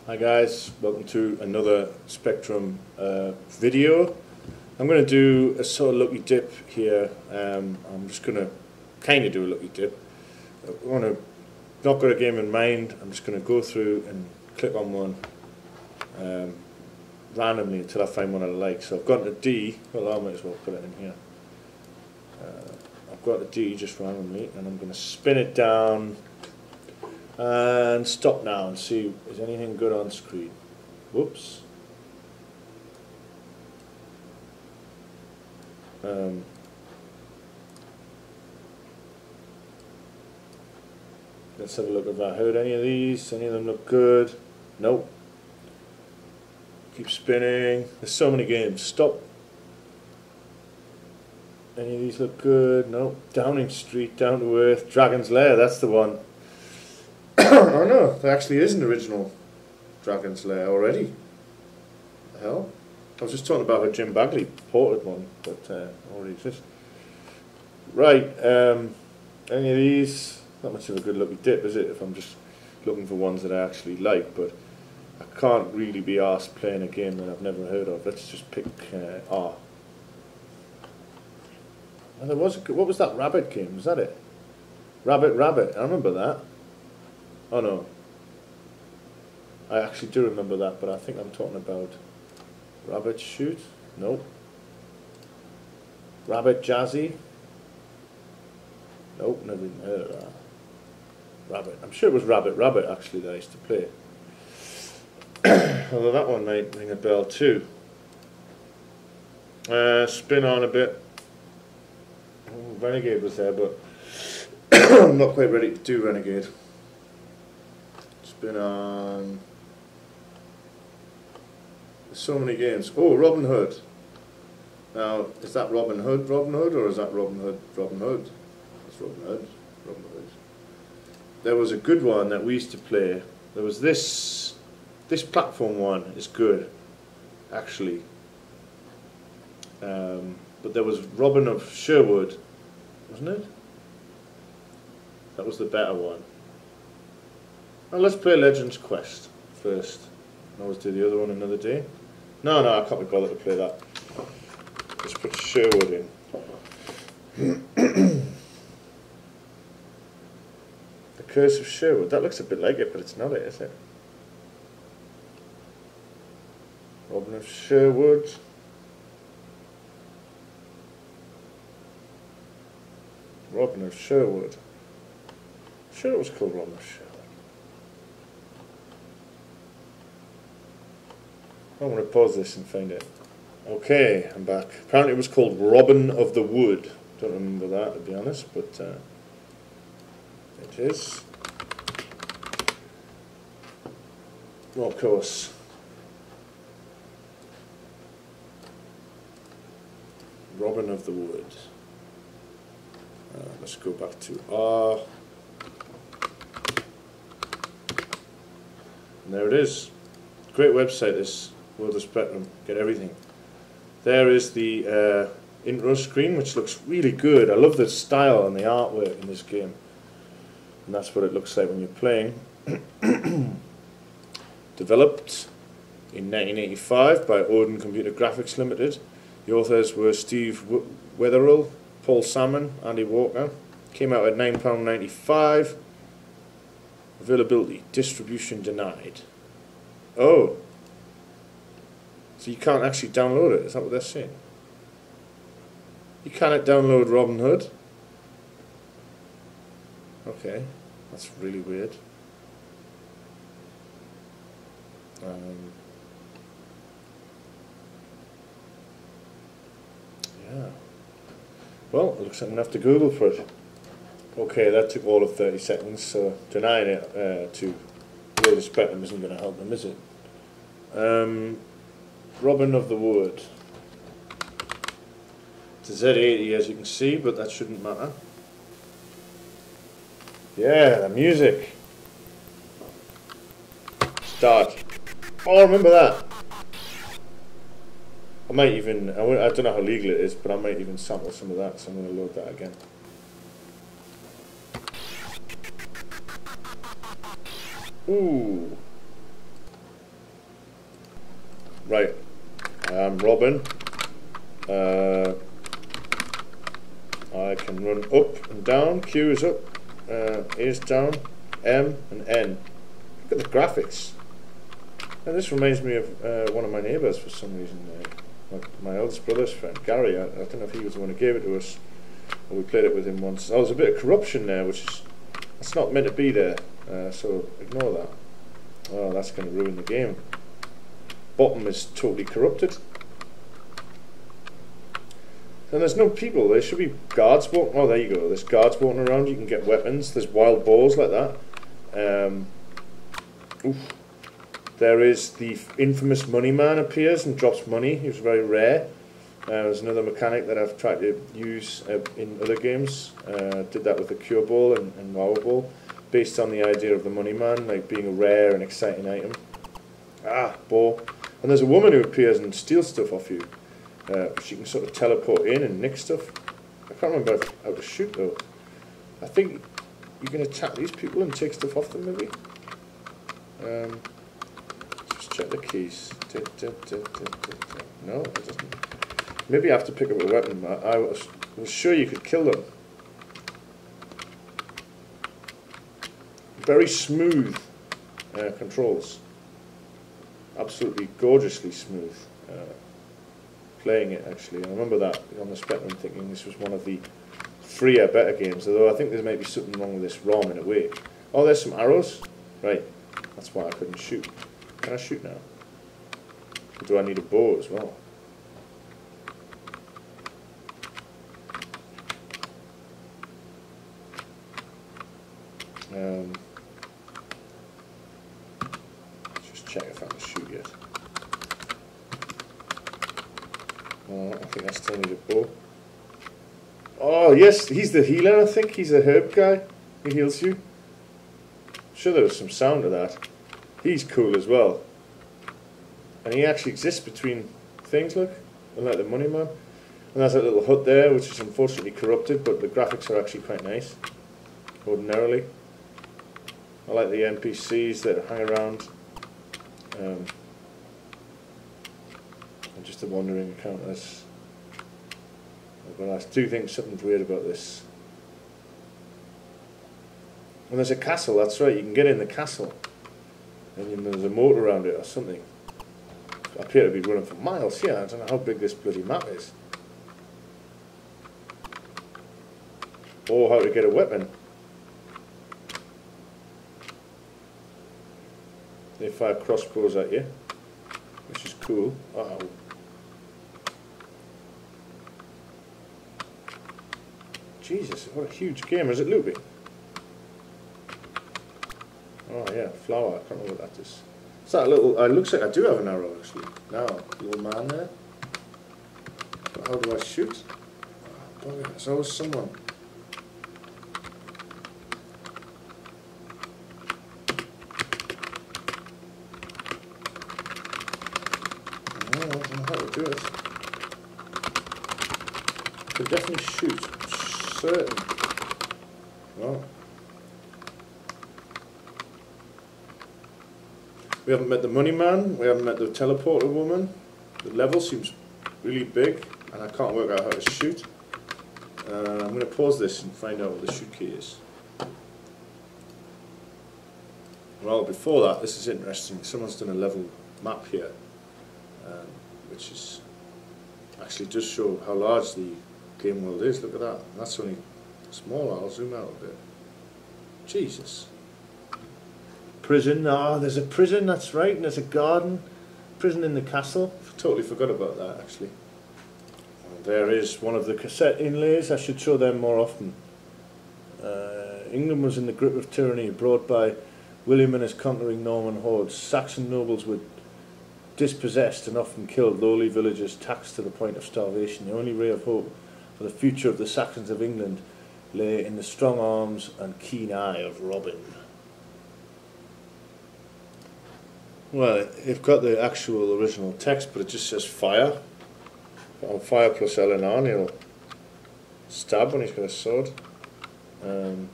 Hi guys, welcome to another Spectrum video. I'm going to do a sort of lucky dip here. I'm just going to kind of do a lucky dip. I want to not got a game in mind. I'm just going to go through and click on one randomly until I find one I like. So I've got a D. Well, I might as well put it in here. I've got a D just randomly, and I'm going to spin it down and stop now and see is anything good on screen. Whoops. Let's have a look if I heard any of these. Any of them look good? Nope. Keep spinning. There's so many games. Stop. Any of these look good? Nope. Downing Street, Down to Earth, Dragon's Lair, that's the one. Oh no, there actually is an original Dragon's Lair already. The hell? I was just talking about a Jim Bagley ported one, but already exists. Right, any of these? Not much of a good lucky dip, is it, if I'm just looking for ones that I actually like, but I can't really be asked playing a game that I've never heard of. Let's just pick R. And there was what was that rabbit game? Was that it? Rabbit Rabbit. I remember that. Oh no. I actually do remember that, but I think I'm talking about Rabbit Shoot. Nope. Rabbit Jazzy. Nope, never even heard of that. Rabbit. I'm sure it was Rabbit Rabbit actually that I used to play. Although that one might ring a bell too. Spin on a bit. Oh, Renegade was there, but I'm not quite ready to do Renegade. Spin on. There's so many games. Oh, Robin Hood. Now, is that Robin Hood, or is that Robin Hood? That's Robin Hood. There was a good one that we used to play. There was this platform one is good, actually. But there was Robin of Sherwood, wasn't it? That was the better one. Well, let's play Legends Quest first. I always do the other one another day. No, I can't be bothered to play that. Let's put Sherwood in. The Curse of Sherwood. That looks a bit like it, but it's not it, is it? Robin of Sherwood. Robin of Sherwood. Sure, it was called Robin of Sherwood. I'm going to pause this and find it. Okay, I'm back. Apparently it was called Robin of the Wood. Don't remember that, to be honest, but it is. Well, of course. Robin of the Wood. Let's go back to R. And there it is. Great website, this World of Spectrum. Get everything. There is the intro screen, which looks really good. I love the style and the artwork in this game. And that's what it looks like when you're playing. Developed in 1985 by Odin Computer Graphics Limited. The authors were Steve Wetherill, Paul Salmon, Andy Walker. Came out at £9.95. Availability, distribution denied. Oh. So you can't actually download it, is that what they're saying? You cannot download Robin Hood? Okay, that's really weird. Yeah. Well, it looks like I'm going to have to Google for it. Okay, that took all of 30 seconds, so denying it to World of Spectrum isn't going to help them, is it? Robin of the Wood. It's a Z80 as you can see, but that shouldn't matter. Yeah, the music. Start. Oh, I remember that. I might even, I don't know how legal it is, but I might even sample some of that, so I'm going to load that again. Ooh. Right, I'm Robin. I can run up and down. Q is up, A is down, M and N. Look at the graphics. And this reminds me of one of my neighbours for some reason. My eldest brother's friend, Gary. I don't know if he was the one who gave it to us, or we played it with him once. Oh, there's a bit of corruption there, which is that's not meant to be there. So ignore that. Oh, that's going to ruin the game. Bottom is totally corrupted. And there's no people. There should be guards walking. Oh, there you go. There's guards walking around. You can get weapons. There's wild boars like that. Oof. There is the infamous money man appears and drops money. He was very rare. There's another mechanic that I've tried to use in other games. Did that with the Cure Ball and Wow Ball, based on the idea of the money man, like being a rare and exciting item. Ah, ball. And there's a woman who appears and steals stuff off you. She can sort of teleport in and nick stuff. I can't remember how to shoot though. I think you can attack these people and take stuff off them maybe. Just check the keys. No, it doesn't. Maybe I have to pick up a weapon. I was sure you could kill them. Very smooth controls. Absolutely gorgeously smooth. Playing it actually. I remember that on the Spectrum thinking this was one of the freer, better games, although I think there might be something wrong with this ROM in a way. Oh, there's some arrows. Right, that's why I couldn't shoot. Can I shoot now? Or do I need a bow as well? Just check if I can shoot yet. Oh, I think I still need a bow. Oh yes, he's the healer. I think he's a herb guy. He heals you. I'm sure there was some sound to that. He's cool as well. And he actually exists between things, look. Unlike the money man. And there's that little hut there, which is unfortunately corrupted, but the graphics are actually quite nice. Ordinarily. I like the NPCs that hang around. And just a wandering encounters. But I do think something's weird about this. And there's a castle, that's right, you can get in the castle. And there's a moat around it or something. I appear to be running for miles here. I don't know how big this bloody map is. Or how to get a weapon. They fire crossbows at you, which is cool. Oh. Jesus, what a huge game. Is it looping? Oh yeah, flower. I can't remember what that is. Is that a little... it looks like I do have an arrow actually. Now, little man there. But how do I shoot? Oh, bugger, there's always someone. I don't know how to do it. I could definitely shoot. Certain. Oh. We haven't met the money man, we haven't met the teleporter woman. The level seems really big and I can't work out how to shoot. I'm going to pause this and find out what the shoot key is. Well, before that, this is interesting. Someone's done a level map here, which is actually does show how large the game world is. Look at that. That's only small. I'll zoom out a bit. Jesus. Prison. Ah, there's a prison. That's right. And there's a garden. Prison in the castle. Totally forgot about that actually. And there is one of the cassette inlays. I should show them more often. England was in the grip of tyranny brought by William and his conquering Norman hordes. Saxon nobles were dispossessed and often killed. Lowly villagers taxed to the point of starvation. The only ray of hope for the future of the Saxons of England lay in the strong arms and keen eye of Robin. Well, you've got the actual original text, but it just says fire. On fire plus L and R, and he'll stab when he's got a sword. So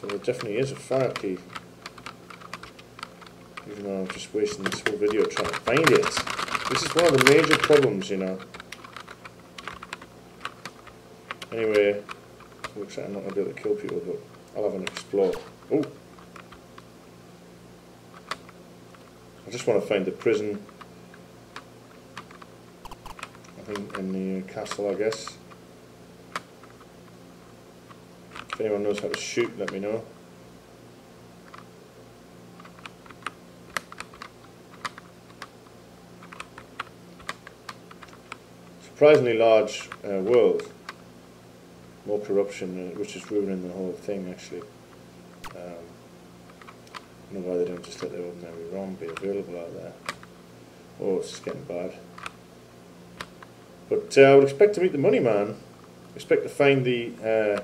there definitely is a fire key. Even though I'm just wasting this whole video trying to find it. This is one of the major problems, you know. Anyway, looks like I'm not going to be able to kill people, but I'll have an explore. Oh! I just want to find the prison. I think in the castle, I guess. If anyone knows how to shoot, let me know. Surprisingly large world. More corruption, which is ruining the whole thing, actually. I don't know why they don't just let the ordinary ROM be available out there. Oh, it's just getting bad. But I would expect to meet the money man. Expect to find the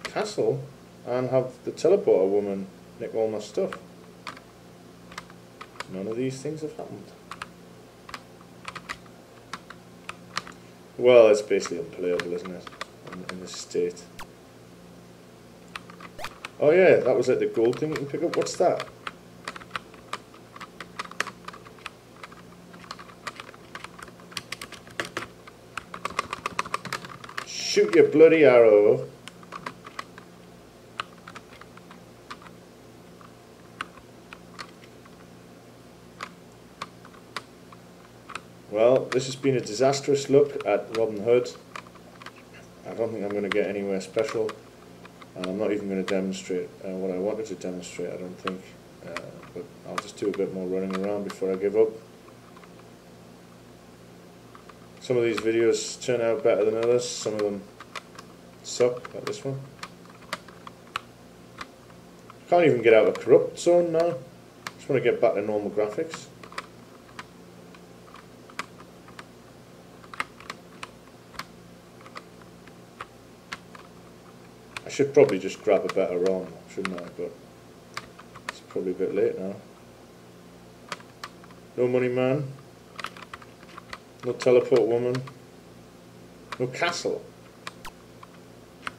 castle and have the teleporter woman nick all my stuff. None of these things have happened. Well, it's basically unplayable, isn't it, in this state. Oh yeah, that was like the gold thing you can pick up. What's that? Shoot your bloody arrow. Well, this has been a disastrous look at Robin Hood. I don't think I'm going to get anywhere special. I'm not even going to demonstrate what I wanted to demonstrate, I don't think. But I'll just do a bit more running around before I give up. Some of these videos turn out better than others. Some of them suck, like this one. Can't even get out of corrupt zone now. Just want to get back to normal graphics. I should probably just grab a better ROM, shouldn't I? But it's probably a bit late now. No money man. No teleport woman. No castle.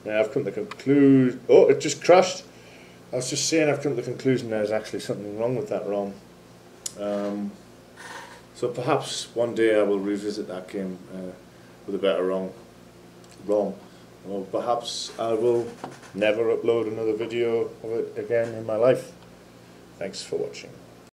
Now I've come to the conclusion. Oh, it just crashed. I was just saying I've come to the conclusion there's actually something wrong with that ROM. So perhaps one day I will revisit that game with a better ROM. Or perhaps I will never upload another video of it again in my life. Thanks for watching.